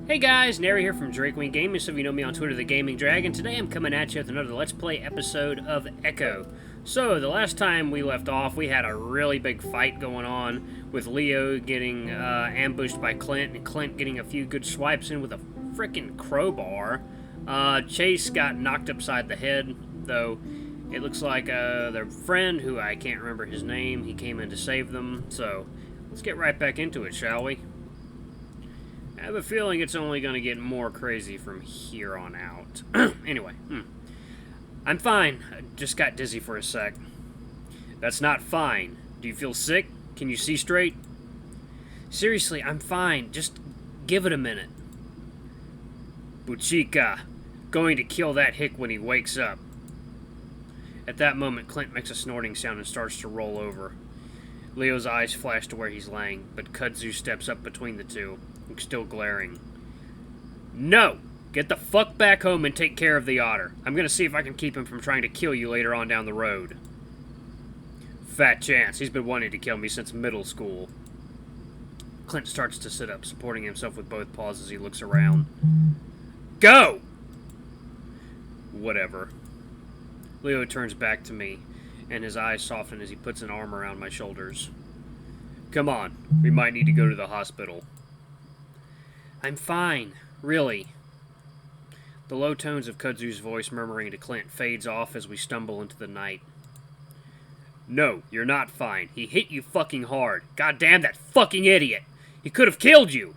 Hey guys, Nary here from Drake Wing Gaming. Some of you know me on Twitter, The Gaming Dragon. Today I'm coming at you with another Let's Play episode of Echo. So, the last time we left off, we had a really big fight going on with Leo getting ambushed by Clint, and Clint getting a few good swipes in with a frickin' crowbar. Chase got knocked upside the head, though. It looks like their friend, who I can't remember his name, he came in to save them. So, let's get right back into it, shall we? I have a feeling it's only going to get more crazy from here on out. Anyway, I'm fine. I just got dizzy for a sec. That's not fine. Do you feel sick? Can you see straight? Seriously, I'm fine. Just give it a minute. Buchika, going to kill that hick when he wakes up. At that moment, Clint makes a snorting sound and starts to roll over. Leo's eyes flash to where he's laying, but Kudzu steps up between the two, still glaring. No! Get the fuck back home and take care of the otter. I'm gonna see if I can keep him from trying to kill you later on down the road. Fat chance. He's been wanting to kill me since middle school. Clint starts to sit up, supporting himself with both paws as he looks around. Go! Whatever. Leo turns back to me, and his eyes soften as he puts an arm around my shoulders. Come on, we might need to go to the hospital. I'm fine, really. The low tones of Kudzu's voice murmuring to Clint fades off as we stumble into the night. No, you're not fine. He hit you fucking hard. Goddamn that fucking idiot! He could have killed you!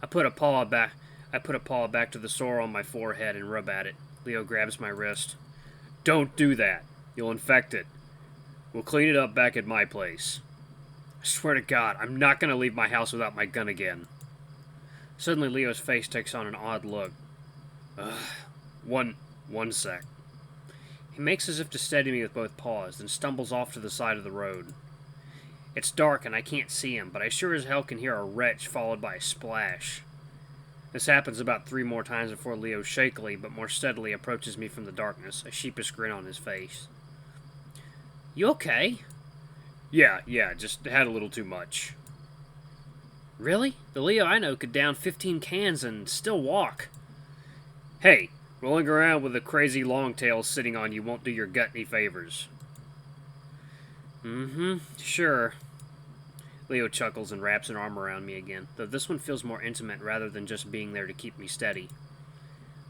I put a paw back to the sore on my forehead and rub at it. Leo grabs my wrist. Don't do that. You'll infect it. We'll clean it up back at my place. I swear to God, I'm not gonna leave my house without my gun again. Suddenly, Leo's face takes on an odd look. One sec. He makes as if to steady me with both paws, then stumbles off to the side of the road. It's dark and I can't see him, but I sure as hell can hear a retch followed by a splash. This happens about 3 more times before Leo shakily, but more steadily, approaches me from the darkness, a sheepish grin on his face. You okay? Yeah, just had a little too much. Really? The Leo I know could down 15 cans and still walk. Hey, rolling around with a crazy long tail sitting on you won't do your gut any favors. Sure. Leo chuckles and wraps an arm around me again, though this one feels more intimate rather than just being there to keep me steady.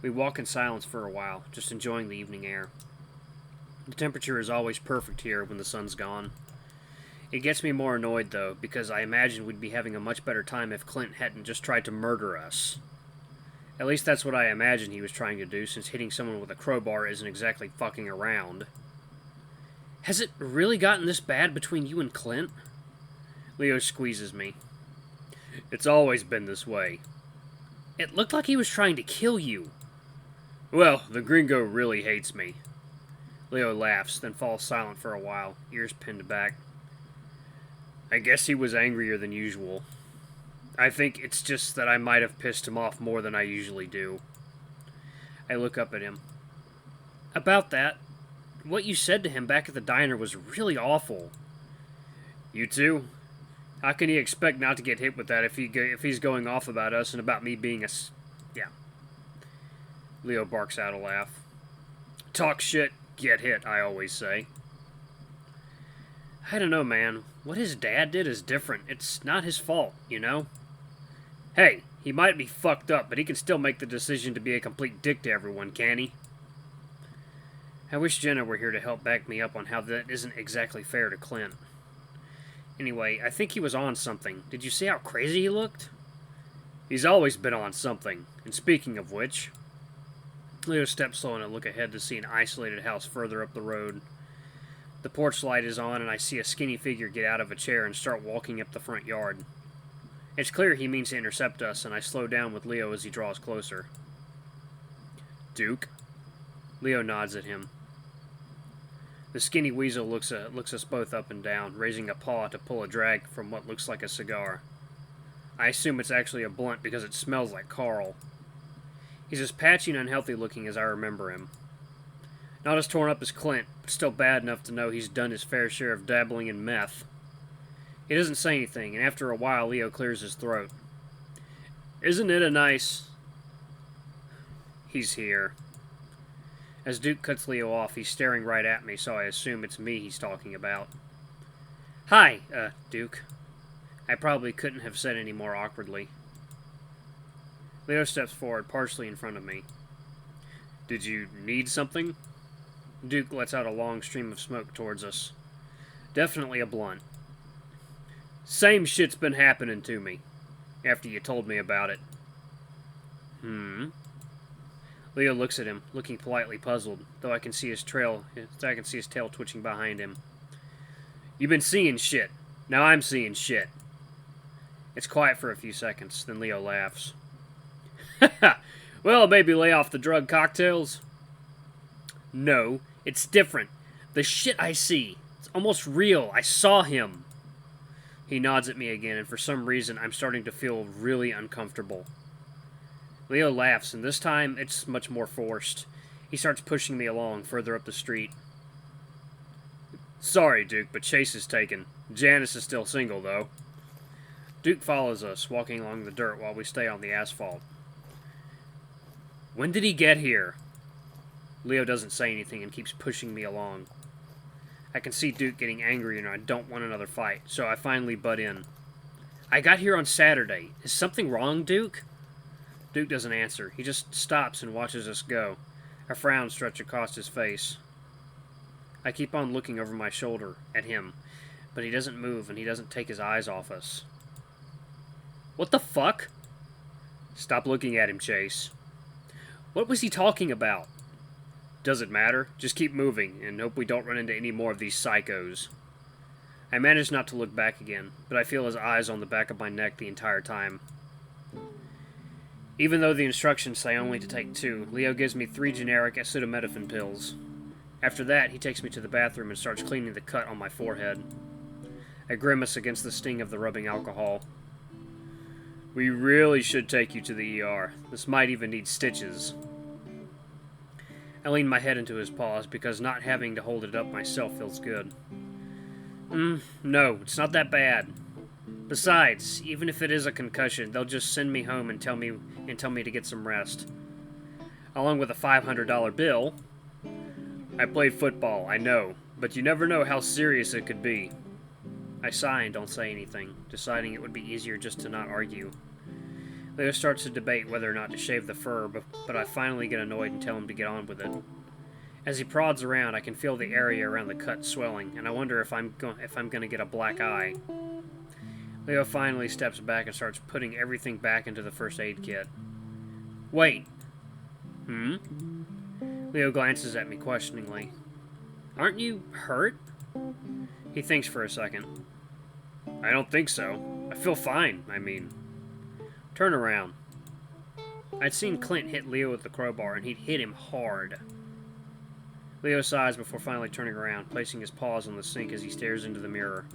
We walk in silence for a while, just enjoying the evening air. The temperature is always perfect here when the sun's gone. It gets me more annoyed, though, because I imagine we'd be having a much better time if Clint hadn't just tried to murder us. At least that's what I imagine he was trying to do, since hitting someone with a crowbar isn't exactly fucking around. Has it really gotten this bad between you and Clint? Leo squeezes me. It's always been this way. It looked like he was trying to kill you. Well, the gringo really hates me. Leo laughs, then falls silent for a while, ears pinned back. I guess he was angrier than usual. I think it's just that I might have pissed him off more than I usually do. I look up at him. About that, what you said to him back at the diner was really awful. You too? How can he expect not to get hit with that if he's going off about us and about me being yeah. Leo barks out a laugh. Talk shit, get hit, I always say. I don't know, man. What his dad did is different. It's not his fault, you know? Hey, he might be fucked up, but he can still make the decision to be a complete dick to everyone, can he? I wish Jenna were here to help back me up on how that isn't exactly fair to Clint. Anyway, I think he was on something. Did you see how crazy he looked? He's always been on something. And speaking of which... Leo steps slow and I look ahead to see an isolated house further up the road. The porch light is on, and I see a skinny figure get out of a chair and start walking up the front yard. It's clear he means to intercept us, and I slow down with Leo as he draws closer. Duke? Leo nods at him. The skinny weasel looks us both up and down, raising a paw to pull a drag from what looks like a cigar. I assume it's actually a blunt because it smells like Carl. He's as patchy and unhealthy looking as I remember him. Not as torn up as Clint, but still bad enough to know he's done his fair share of dabbling in meth. He doesn't say anything, and after a while Leo clears his throat. Isn't it a nice... He's here. As Duke cuts Leo off, he's staring right at me, so I assume it's me he's talking about. Hi, Duke. I probably couldn't have said any more awkwardly. Leo steps forward, partially in front of me. Did you need something? Duke lets out a long stream of smoke towards us. Definitely a blunt. Same shit's been happening to me, after you told me about it. Leo looks at him, looking politely puzzled, though I can see his tail twitching behind him. You've been seeing shit. Now I'm seeing shit. It's quiet for a few seconds, then Leo laughs. Well, maybe lay off the drug cocktails. No, it's different. The shit I see, it's almost real. I saw him. He nods at me again, and for some reason, I'm starting to feel really uncomfortable. Leo laughs, and this time, it's much more forced. He starts pushing me along, further up the street. Sorry, Duke, but Chase is taken. Janice is still single, though. Duke follows us, walking along the dirt while we stay on the asphalt. When did he get here? Leo doesn't say anything and keeps pushing me along. I can see Duke getting angry and I don't want another fight, so I finally butt in. I got here on Saturday. Is something wrong, Duke? Duke doesn't answer. He just stops and watches us go. A frown stretches across his face. I keep on looking over my shoulder at him, but he doesn't move and he doesn't take his eyes off us. What the fuck? Stop looking at him, Chase. What was he talking about? Doesn't matter. Just keep moving, and hope we don't run into any more of these psychos. I manage not to look back again, but I feel his eyes on the back of my neck the entire time. Even though the instructions say only to take 2, Leo gives me 3 generic acetaminophen pills. After that, he takes me to the bathroom and starts cleaning the cut on my forehead. I grimace against the sting of the rubbing alcohol. We really should take you to the ER. This might even need stitches. I lean my head into his paws because not having to hold it up myself feels good. No, it's not that bad. Besides, even if it is a concussion, they'll just send me home and tell me to get some rest. Along with a $500 bill. I played football, I know, but you never know how serious it could be. I sigh and don't say anything, deciding it would be easier just to not argue. Leo starts to debate whether or not to shave the fur, but I finally get annoyed and tell him to get on with it. As he prods around, I can feel the area around the cut swelling, and I wonder if I'm going to get a black eye. Leo finally steps back and starts putting everything back into the first aid kit. Wait. Leo glances at me questioningly. Aren't you hurt? He thinks for a second. I don't think so. I feel fine, I mean. Turn around. I'd seen Clint hit Leo with the crowbar, and he'd hit him hard. Leo sighs before finally turning around, placing his paws on the sink as he stares into the mirror.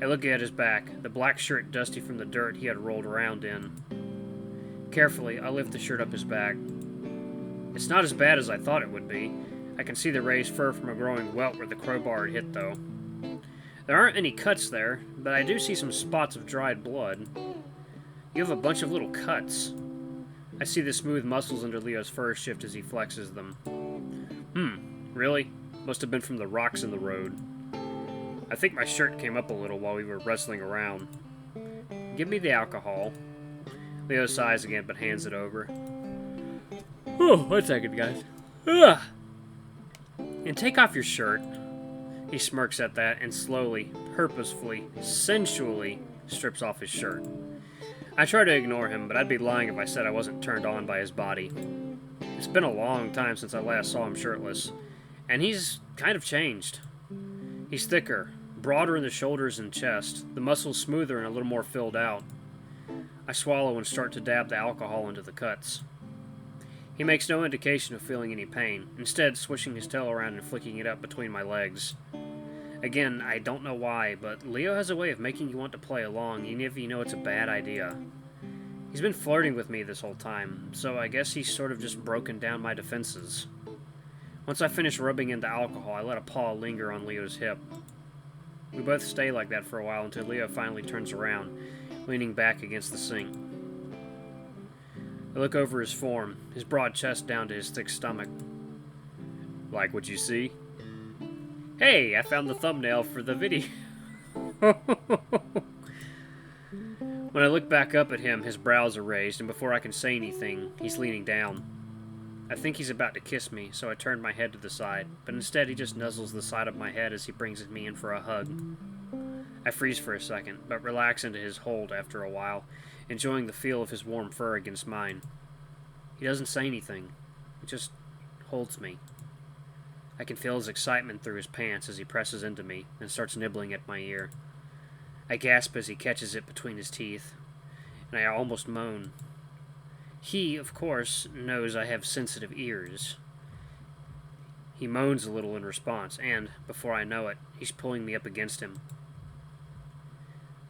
I look at his back, the black shirt dusty from the dirt he had rolled around in. Carefully, I lift the shirt up his back. It's not as bad as I thought it would be. I can see the raised fur from a growing welt where the crowbar had hit, though. There aren't any cuts there, but I do see some spots of dried blood. You have a bunch of little cuts. I see the smooth muscles under Leo's fur shift as he flexes them. Really? Must have been from the rocks in the road. I think my shirt came up a little while we were wrestling around. Give me the alcohol. Leo sighs again, but hands it over. Oh, 1 second, guys. Ugh. And take off your shirt. He smirks at that and slowly, purposefully, sensually strips off his shirt. I try to ignore him, but I'd be lying if I said I wasn't turned on by his body. It's been a long time since I last saw him shirtless, and he's kind of changed. He's thicker, broader in the shoulders and chest, the muscles smoother and a little more filled out. I swallow and start to dab the alcohol into the cuts. He makes no indication of feeling any pain, instead swishing his tail around and flicking it up between my legs. Again, I don't know why, but Leo has a way of making you want to play along, even if you know it's a bad idea. He's been flirting with me this whole time, so I guess he's sort of just broken down my defenses. Once I finish rubbing in the alcohol, I let a paw linger on Leo's hip. We both stay like that for a while until Leo finally turns around, leaning back against the sink. I look over his form, his broad chest down to his thick stomach. Like what you see? Hey, I found the thumbnail for the video. When I look back up at him, his brows are raised, and before I can say anything, he's leaning down. I think he's about to kiss me, so I turn my head to the side, but instead he just nuzzles the side of my head as he brings me in for a hug. I freeze for a second, but relax into his hold after a while, enjoying the feel of his warm fur against mine. He doesn't say anything. He just holds me. I can feel his excitement through his pants as he presses into me and starts nibbling at my ear. I gasp as he catches it between his teeth, and I almost moan. He, of course, knows I have sensitive ears. He moans a little in response, and, before I know it, he's pulling me up against him.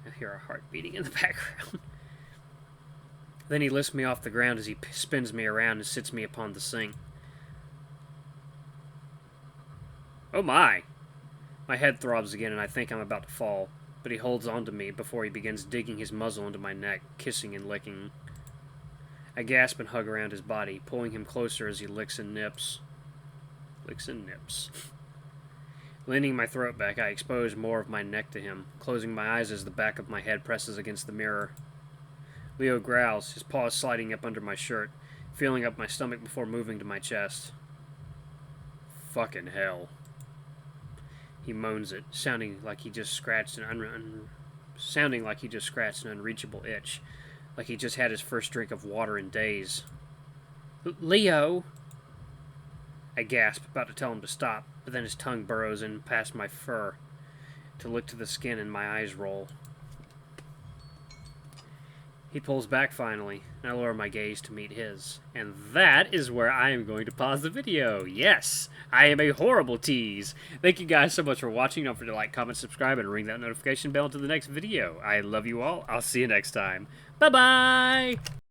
I hear a heart beating in the background. Then he lifts me off the ground as he spins me around and sits me upon the sink. Oh my! My head throbs again and I think I'm about to fall, but he holds on to me before he begins digging his muzzle into my neck, kissing and licking. I gasp and hug around his body, pulling him closer as he licks and nips. Licks and nips. Leaning my throat back, I expose more of my neck to him, closing my eyes as the back of my head presses against the mirror. Leo growls, his paws sliding up under my shirt, feeling up my stomach before moving to my chest. Fucking hell. He moans it, sounding like he just scratched an unreachable itch, like he just had his first drink of water in days. Leo! I gasp, about to tell him to stop, but then his tongue burrows in past my fur to lick to the skin and my eyes roll. He pulls back finally, and I lower my gaze to meet his. And that is where I am going to pause the video. Yes, I am a horrible tease. Thank you guys so much for watching. Don't forget to like, comment, subscribe, and ring that notification bell until the next video. I love you all. I'll see you next time. Bye-bye!